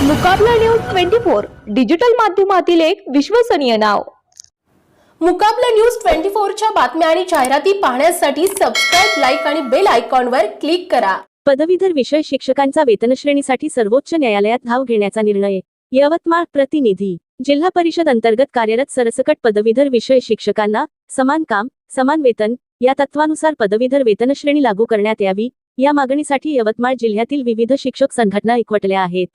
मुकाबला news 24 digital माध्यमातील एक विश्वसनीय नाव। मुकाबला न्यूज 24 च्या बातम्या आणि जाहिराती पाहण्यासाठी सबस्क्राइब, लाईक आणि बेल आयकॉनवर क्लिक करा। पदवीधर विषय शिक्षकांचा वेतनश्रेणीसाठी सर्वोच्च न्यायालयात धाव घेण्याचा निर्णय। यवतमाळ प्रतिनिधी। जिल्हा परिषद अंतर्गत कार्यरत सरसकट पदवीधर विषय शिक्षकांना समान काम समान वेतन या तत्वानुसार पदवीधर वेतनश्रेणी लागू करण्यात यावी, या मागणीसाठी यवतमाळ जिल्ह्यातील विविध शिक्षक संघटना एकवटल्या आहेत।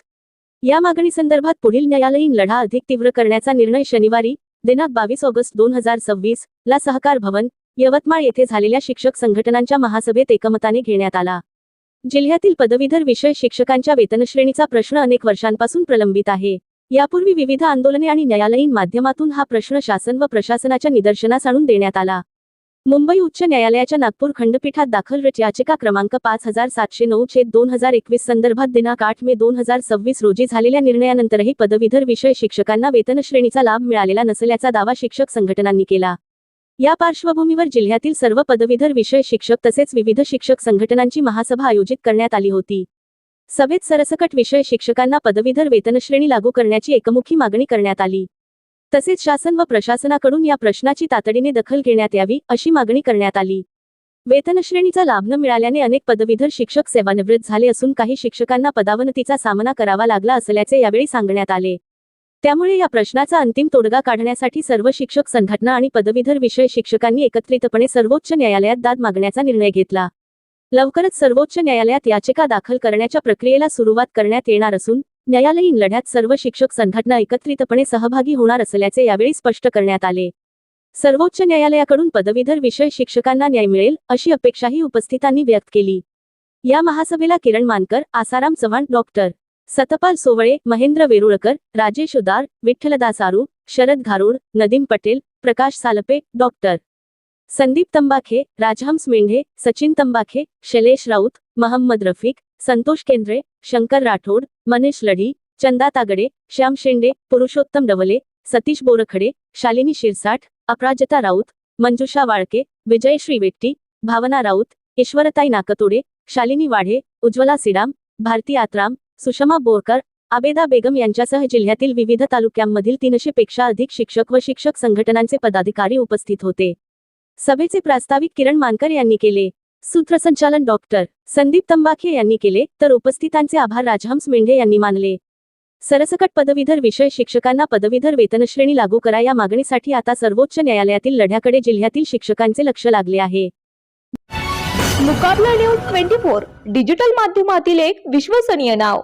या मागणीसंदर्भात पुढील न्यायालयीन लढा अधिक तीव्र करण्याचा निर्णय शनिवारी दिनांक 22 ऑगस्ट 2026 ला सहकार भवन यवतमाळ येथे झालेल्या शिक्षक संघटनांच्या महासभेत एकमताने घेण्यात आला। जिल्ह्यातील पदवीधर विषय शिक्षकांच्या वेतनश्रेणीचा प्रश्न अनेक वर्षांपासून प्रलंबित आहे। यापूर्वी विविध आंदोलने आणि न्यायालयीन माध्यमातून हा प्रश्न शासन व प्रशासनाच्या निदर्शनास आणून देण्यात आला। मुंबई उच्च न्यायालयाच्या नागपूर खंडपीठात दाखल रिट याचिका क्रमांक 5709/2021 संदर्भात दिनांक 8 मे 2026 रोजी झालेल्या निर्णयानंतरही पदवीधर विषय शिक्षकांना वेतनश्रेणीचा लाभ मिळालेला नसल्याचा दावा शिक्षक संघटनांनी केला। या पार्श्वभूमीवर जिल्ह्यातील सर्व पदवीधर विषय शिक्षक तसेच विविध शिक्षक संघटनांची महासभा आयोजित करण्यात आली होती। सभेत सरसकट विषय शिक्षकांना पदवीधर वेतनश्रेणी लागू करण्याची एकमुखी मागणी करण्यात आली। तसेच शासन व प्रशासनाकडून या प्रश्नाची तातडीने दखल घेण्यात यावी अशी मागणी करण्यात आली। वेतनश्रेणीचा लाभ न मिळाल्याने अनेक पदवीधर शिक्षक सेवानिवृत्त झाले असून काही शिक्षकांना पदावनतीचा सामना करावा लागला असल्याचे यावेळी सांगण्यात आले। त्यामुळे या प्रश्नाचा अंतिम तोडगा काढण्यासाठी सर्व शिक्षक संघटना आणि पदवीधर विषय शिक्षकांनी एकत्रितपणे सर्वोच्च न्यायालयात दाद मागण्याचा निर्णय घेतला। लवकरच सर्वोच्च न्यायालयात याचिका दाखल करण्याच्या प्रक्रियेला सुरुवात करण्यात येणार असून न्यायालयीन लढ्यात सर्व शिक्षक संघटना एकत्रितपणे सहभागी होणार असल्याचे यावेळी स्पष्ट करण्यात आले। सर्वोच्च न्यायालयाकडून पदवीधर विषय शिक्षकांना न्याय मिळेल अशी अपेक्षाही उपस्थितांनी व्यक्त केली। या महासभेला किरण मानकर, आसाराम चव्हाण, डॉक्टर सतपाल सोवळे, महेंद्र वेरुळकर, राजेश उदार, विठ्ठलदास आरू, शरद घारुड, नदीम पटेल, प्रकाश सालपे, डॉक्टर संदीप तंबाखे, राजहंस मेंढे, सचिन तंबाखे, शैलेश राऊत, महम्मद रफीक, संतोष केंद्रे, शंकर राठोड, मनीष लढी, चंदा तागडे, श्याम शेंडे, पुरुषोत्तम डवले, सतीश बोरखडे, शालिनी शिरसाट, अपराजिता राऊत, मंजुषा वाळके, विजयश्री वेट्टी, भावना राऊत, ईश्वरताई नाकतोडे, शालिनी वाढे, उज्ज्वला सिडाम, भारती आत्राम, सुषमा बोरकर, आबेदा बेगम यांच्यासह जिल्ह्यातील विविध तालुक्यांमधील 300 पेक्षा अधिक शिक्षक व शिक्षक संघटनांचे पदाधिकारी उपस्थित होते। सभेचे प्रास्ताविक किरण मानकर यांनी केले। सूत्रसंचालन डॉक्टर संदीप तंबाखे यांनी केले, तर उपस्थितांचे आभार राजहंस मेंढे यांनी मानले। सरसकट पदवीधर विषय शिक्षकांना पदवीधर वेतनश्रेणी लागू करा या मागणीसाठी आता सर्वोच्च न्यायालयातील लढ्याकडे जिल्ह्यातील शिक्षकांचे लक्ष लागले आहे। मुकाबला न्यूज 24 डिजिटल माध्यमातील एक विश्वसनीय नाव।